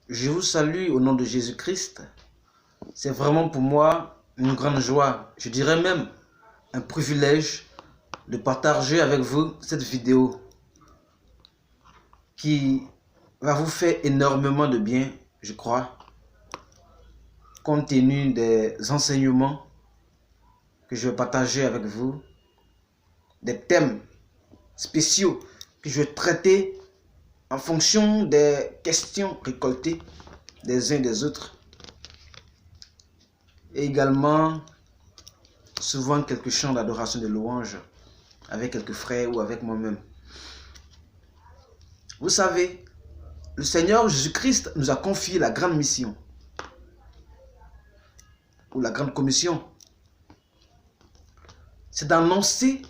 Je vous salue au nom de Jésus-Christ. C'est vraiment pour moi une grande joie, je dirais même un privilège de partager avec vous cette vidéo qui va vous faire énormément de bien, je crois, compte tenu des enseignements que je vais partager avec vous, des thèmes spéciaux que je vais traiter en fonction des questions récoltées des uns des autres. Et également, souvent quelques chants d'adoration de louange avec quelques frères ou avec moi-même. Vous savez, le Seigneur Jésus-Christ nous a confié la grande mission ou la grande commission. C'est d'annoncer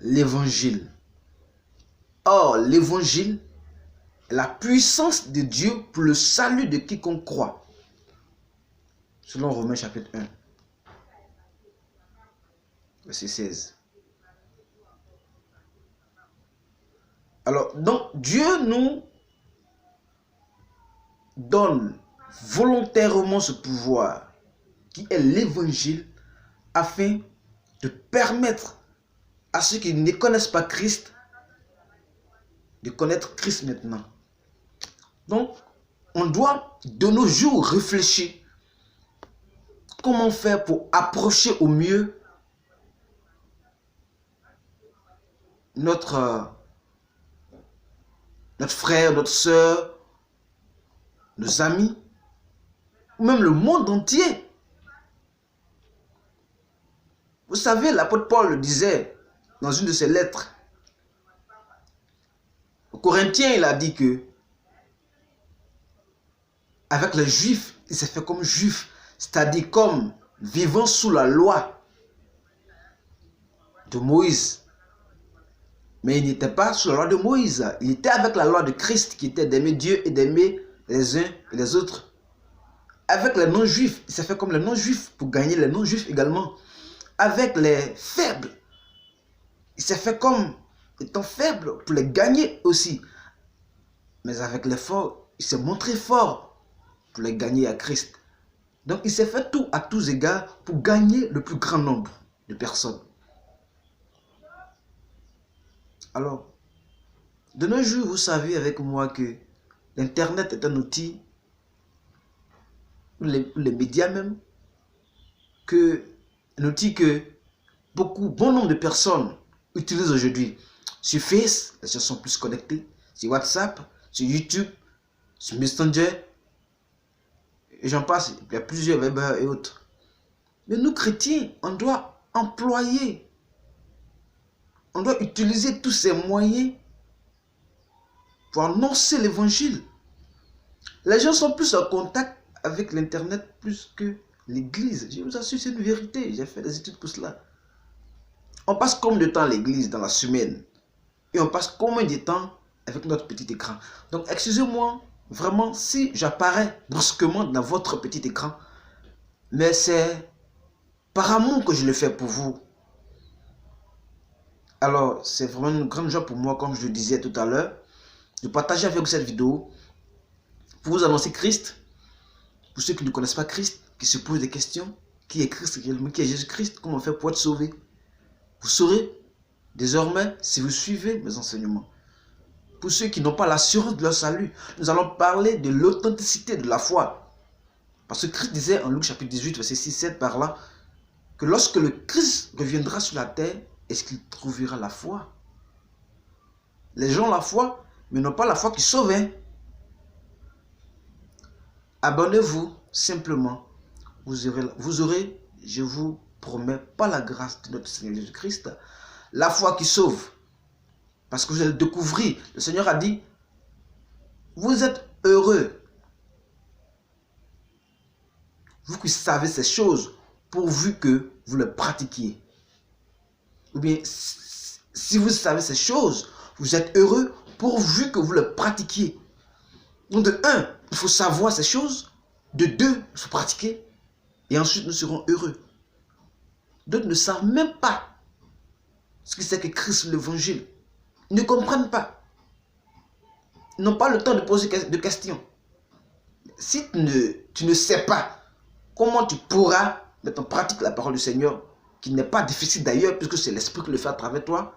l'évangile. Or, l'évangile est la puissance de Dieu pour le salut de quiconque croit. Selon Romains chapitre 1, verset 16. Alors, donc, Dieu nous donne volontairement ce pouvoir qui est l'évangile afin de permettre à ceux qui ne connaissent pas Christ de connaître Christ maintenant. Donc, on doit de nos jours réfléchir comment faire pour approcher au mieux notre frère, notre soeur, nos amis, ou même le monde entier. Vous savez, l'apôtre Paul le disait dans une de ses lettres. Aux Corinthiens, il a dit que avec les Juifs, il s'est fait comme Juif, c'est-à-dire comme vivant sous la loi de Moïse. Mais il n'était pas sous la loi de Moïse. Il était avec la loi de Christ qui était d'aimer Dieu et d'aimer les uns et les autres. Avec les non-juifs, il s'est fait comme les non-juifs pour gagner les non-juifs également. Avec les faibles, il s'est fait comme étant faible pour les gagner aussi. Mais avec les forts, il s'est montré fort pour les gagner à Christ. Donc il s'est fait tout à tous égards pour gagner le plus grand nombre de personnes. Alors, de nos jours, vous savez avec moi que l'Internet est un outil, les médias même, un outil que bon nombre de personnes utilisent aujourd'hui. Sur Facebook, les gens sont plus connectés. Sur WhatsApp, sur YouTube, sur Messenger, et j'en passe, il y a plusieurs Weber et autres. Mais nous, chrétiens, on doit employer, on doit utiliser tous ces moyens pour annoncer l'évangile. Les gens sont plus en contact avec l'Internet plus que l'église. Je vous assure, c'est une vérité. J'ai fait des études pour cela. On passe combien de temps à l'église dans la semaine? Et on passe combien de temps avec notre petit écran? Donc, excusez-moi, vraiment, si j'apparais brusquement dans votre petit écran, mais c'est par amour que je le fais pour vous. Alors, c'est vraiment une grande joie pour moi, comme je le disais tout à l'heure, de partager avec vous cette vidéo pour vous annoncer Christ. Pour ceux qui ne connaissent pas Christ, qui se posent des questions, qui est Christ réellement, qui est Jésus-Christ, comment on fait pour être sauvé. Vous saurez désormais si vous suivez mes enseignements. Pour ceux qui n'ont pas l'assurance de leur salut, nous allons parler de l'authenticité de la foi. Parce que Christ disait en Luc chapitre 18, verset 6-7 par là, que lorsque le Christ reviendra sur la terre, est-ce qu'il trouvera la foi? Les gens ont la foi, mais n'ont pas la foi qui sauve. Abonnez-vous simplement. Vous aurez, je vous promets, pas la grâce de notre Seigneur Jésus-Christ, la foi qui sauve. Parce que vous allez le découvrir. Le Seigneur a dit, vous êtes heureux, vous qui savez ces choses, pourvu que vous les pratiquiez. Ou bien, si vous savez ces choses, vous êtes heureux, pourvu que vous les pratiquiez. Donc de un, il faut savoir ces choses. De deux, il faut pratiquer. Et ensuite, nous serons heureux. D'autres ne savent même pas ce que c'est que Christ, l'évangile. Ils ne comprennent pas. Ils n'ont pas le temps de poser de questions. si tu ne sais pas comment tu pourras mettre en pratique la parole du Seigneur, qui n'est pas difficile d'ailleurs, puisque c'est l'Esprit qui le fait à travers toi.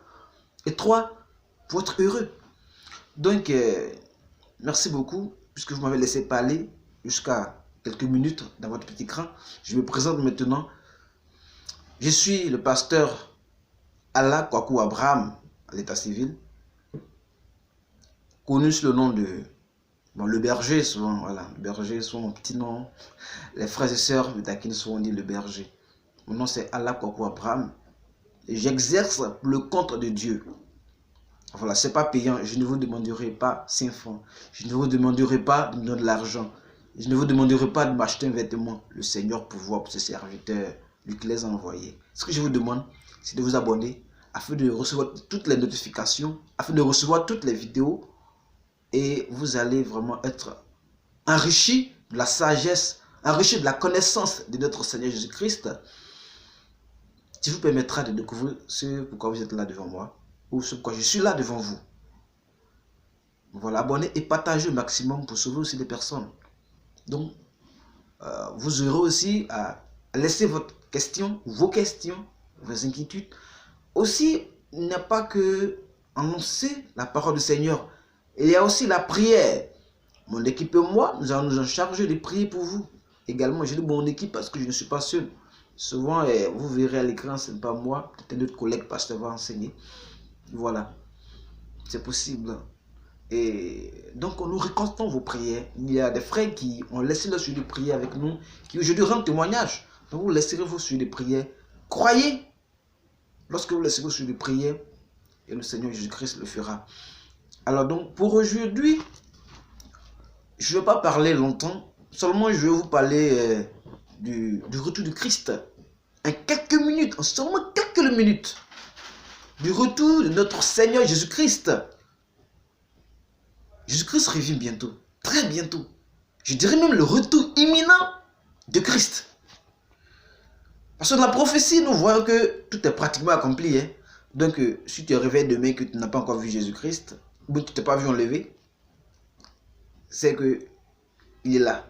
Et 3, pour être heureux. Donc, merci beaucoup, puisque vous m'avez laissé parler jusqu'à quelques minutes dans votre petit écran. Je me présente maintenant. Je suis le pasteur Allah Kwaku Abraham à l'état civil, connu sous le nom de le berger, souvent, voilà, le berger, souvent mon petit nom. Les frères et sœurs me taquinent souvent, on dit le berger. Mon nom c'est Allah Kwaku Abraham et j'exerce le compte de Dieu. Voilà, c'est pas payant, je ne vous demanderai pas 5 francs, je ne vous demanderai pas de me donner de l'argent, je ne vous demanderai pas de m'acheter un vêtement. Le Seigneur pourvoit pour ses serviteurs, lui qui les a envoyés. Ce que je vous demande, c'est de vous abonner afin de recevoir toutes les notifications, afin de recevoir toutes les vidéos, et vous allez vraiment être enrichi de la sagesse, enrichi de la connaissance de notre Seigneur Jésus-Christ, qui vous permettra de découvrir ce pourquoi vous êtes là devant moi, ou ce pourquoi je suis là devant vous. Voilà, abonnez et partagez au maximum pour sauver aussi des personnes. Donc, vous aurez aussi à laisser vos questions, vos inquiétudes. Aussi, il n'y a pas que annoncer la parole du Seigneur. Il y a aussi la prière. Mon équipe et moi, nous allons nous en charger de prier pour vous. Également, je dis mon équipe parce que je ne suis pas seul. Souvent, vous verrez à l'écran, ce n'est pas moi, peut-être un autre collègue pasteur va enseigner. Voilà, c'est possible. Et donc, nous récoltons vos prières. Il y a des frères qui ont laissé leur sujet de prière avec nous, qui aujourd'hui rendent témoignage. Donc, vous laisserez vos sujets de prière. Croyez, lorsque vous laisserez vos sujets de prière, et le Seigneur Jésus-Christ le fera. Alors donc, pour aujourd'hui, je ne vais pas parler longtemps, seulement je vais vous parler du retour du Christ. En quelques minutes, en seulement quelques minutes, du retour de notre Seigneur Jésus-Christ. Jésus-Christ revient bientôt, très bientôt. Je dirais même le retour imminent de Christ. Parce que dans la prophétie, nous voyons que tout est pratiquement accompli. Hein. Donc, si tu es réveillé demain et que tu n'as pas encore vu Jésus-Christ, ou tu ne t'es pas vu enlever, c'est que il est là.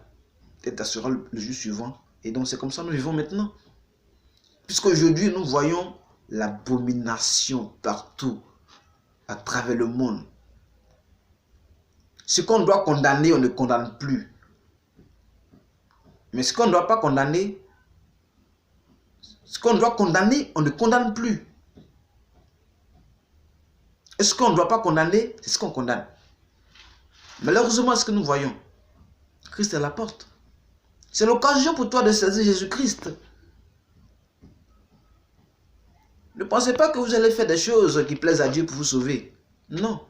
Tu t'assureras le jour suivant. Et donc, c'est comme ça que nous vivons maintenant. Puisqu'aujourd'hui, nous voyons l'abomination partout, à travers le monde. Ce qu'on doit condamner, on ne condamne plus. Mais ce qu'on ne doit pas condamner, ce qu'on doit condamner, on ne condamne plus. Et ce qu'on ne doit pas condamner, c'est ce qu'on condamne. Malheureusement, ce que nous voyons, Christ est à la porte. C'est l'occasion pour toi de saisir Jésus-Christ. Ne pensez pas que vous allez faire des choses qui plaisent à Dieu pour vous sauver. Non.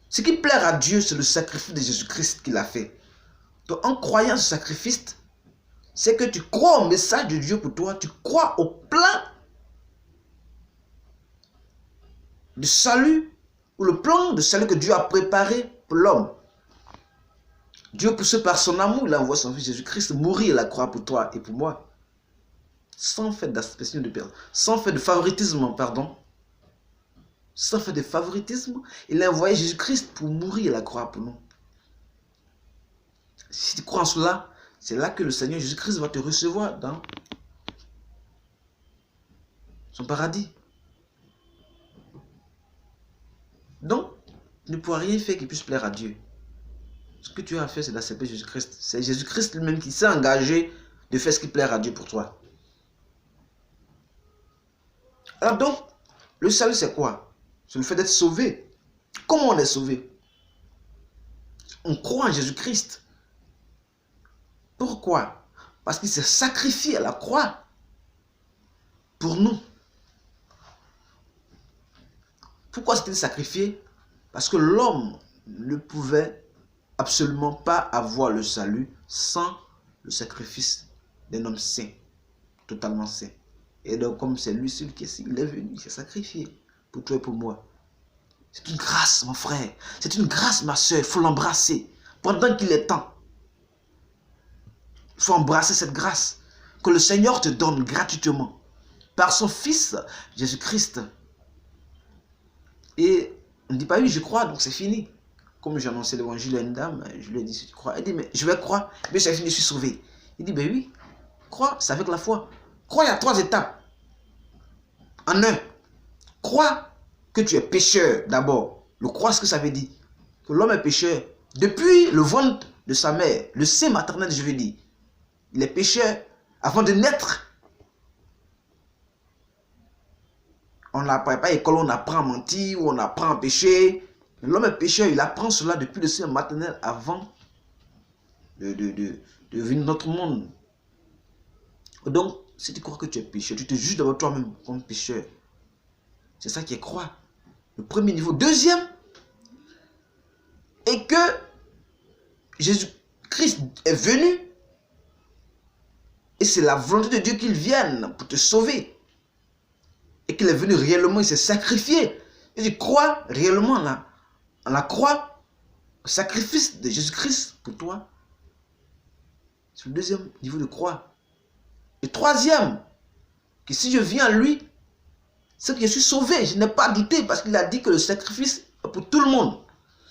Ce qui plaît à Dieu, c'est le sacrifice de Jésus-Christ qu'il a fait. Donc, en croyant ce sacrifice, c'est que tu crois au message de Dieu pour toi, tu crois au plan de salut, ou le plan de salut que Dieu a préparé pour l'homme. Dieu, poussé par son amour, il a envoyé son fils Jésus-Christ mourir à la croix pour toi et pour moi. Sans fait d'aspect de personne, sans fait de favoritisme, pardon. Sans fait de favoritisme, il a envoyé Jésus-Christ pour mourir à la croix pour nous. Si tu crois en cela, c'est là que le Seigneur Jésus-Christ va te recevoir dans son paradis. Donc, tu ne pourras rien faire qui puisse plaire à Dieu. Ce que tu as à faire, c'est d'accepter Jésus-Christ. C'est Jésus-Christ lui-même qui s'est engagé de faire ce qui plaît à Dieu pour toi. Alors donc, le salut c'est quoi? C'est le fait d'être sauvé. Comment on est sauvé? On croit en Jésus-Christ. Pourquoi? Parce qu'il s'est sacrifié à la croix pour nous. Pourquoi s'est-il sacrifié? Parce que l'homme ne pouvait absolument pas avoir le salut sans le sacrifice d'un homme saint, totalement saint. Et donc, comme c'est lui seul qui il est venu, il s'est sacrifié pour toi et pour moi. C'est une grâce, mon frère. C'est une grâce, ma soeur. Il faut l'embrasser pendant qu'il est temps. Il faut embrasser cette grâce que le Seigneur te donne gratuitement par son Fils, Jésus-Christ. Et on ne dit pas oui, je crois, donc c'est fini. comme j'ai annoncé l'évangile à une dame, je lui ai dit, si tu crois, elle dit, mais je vais croire, mais c'est fini, je suis sauvé. Il dit, ben oui, crois, c'est avec la foi. Crois, il y a 3 étapes. En un, crois que tu es pécheur d'abord. Le croire, ce que ça veut dire. Que l'homme est pécheur. Depuis le ventre de sa mère, le sein maternel, je veux dire. Il est pécheur avant de naître. On n'apprend pas à l'école, on apprend à mentir, ou on apprend à pécher. L'homme est pécheur, il apprend cela depuis le sein maternel avant de venir dans notre monde. Donc, si tu crois que tu es pécheur, tu te juges d'abord toi-même comme pécheur. C'est ça qui est croire. Le premier niveau. Deuxième, et que Jésus-Christ est venu et c'est la volonté de Dieu qu'il vienne pour te sauver. Et qu'il est venu réellement, il s'est sacrifié. Et tu crois réellement là, en la croix, au sacrifice de Jésus-Christ pour toi. C'est le deuxième niveau de croix. Et troisième, que si je viens à lui, c'est que je suis sauvé. Je n'ai pas douté parce qu'il a dit que le sacrifice est pour tout le monde.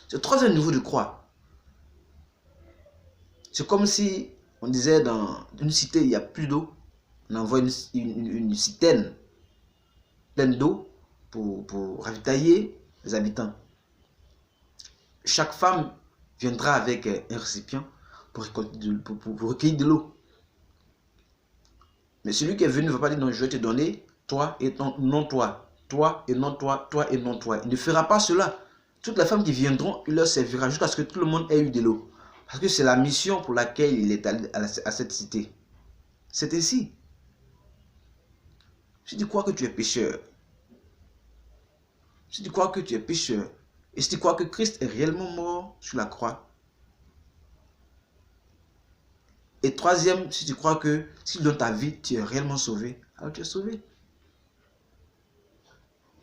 C'est le troisième niveau de croix. C'est comme si on disait dans une cité, il n'y a plus d'eau. On envoie une citerne pleine d'eau pour ravitailler les habitants. Chaque femme viendra avec un récipient pour recueillir de l'eau. Mais celui qui est venu ne va pas dire non, je vais te donner toi et non toi, toi et non toi, toi et non toi. Il ne fera pas cela. Toutes les femmes qui viendront, il leur servira jusqu'à ce que tout le monde ait eu de l'eau. Parce que c'est la mission pour laquelle il est allé à cette cité. C'est ainsi. Si tu crois que tu es pécheur, si tu crois que tu es pécheur, et si tu crois que Christ est réellement mort sur la croix, et troisième, si tu crois que si dans ta vie tu es réellement sauvé, alors tu es sauvé.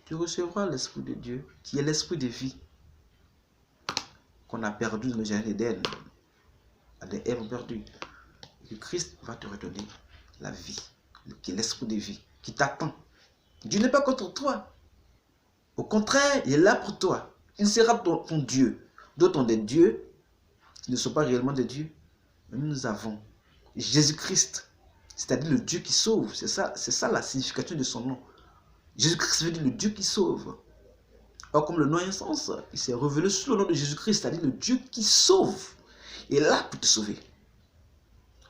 Tu recevras l'Esprit de Dieu, qui est l'Esprit de vie, qu'on a perdu dans le jardin d'Éden. Adam et Ève ont perdu. Et que Christ va te redonner la vie, qui est l'Esprit de vie, qui t'attend. Dieu n'est pas contre toi. Au contraire, il est là pour toi. Il sera ton Dieu. D'autres ont des dieux qui ne sont pas réellement des dieux. Mais nous avons Jésus-Christ, c'est-à-dire le Dieu qui sauve. C'est ça la signification de son nom. Jésus-Christ veut dire le Dieu qui sauve. Or, comme le nom a un sens, il s'est révélé sous le nom de Jésus-Christ, c'est-à-dire le Dieu qui sauve. Il est là pour te sauver.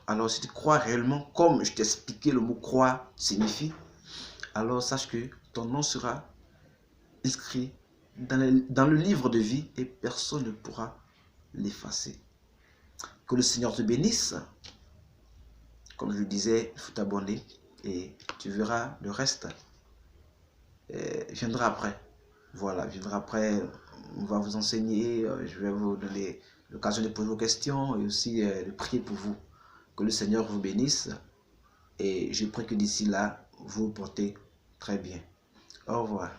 Alors, si tu crois réellement, comme je t'ai expliqué le mot croire signifie, alors sache que ton nom sera inscrit dans le livre de vie et personne ne pourra l'effacer. Que le Seigneur te bénisse. Comme je le disais, il faut t'abonner et tu verras le reste. Viendra après. Voilà, viendra après. On va vous enseigner. Je vais vous donner l'occasion de poser vos questions et aussi de prier pour vous. Que le Seigneur vous bénisse. Et je prie que d'ici là, vous vous portez très bien. Au revoir.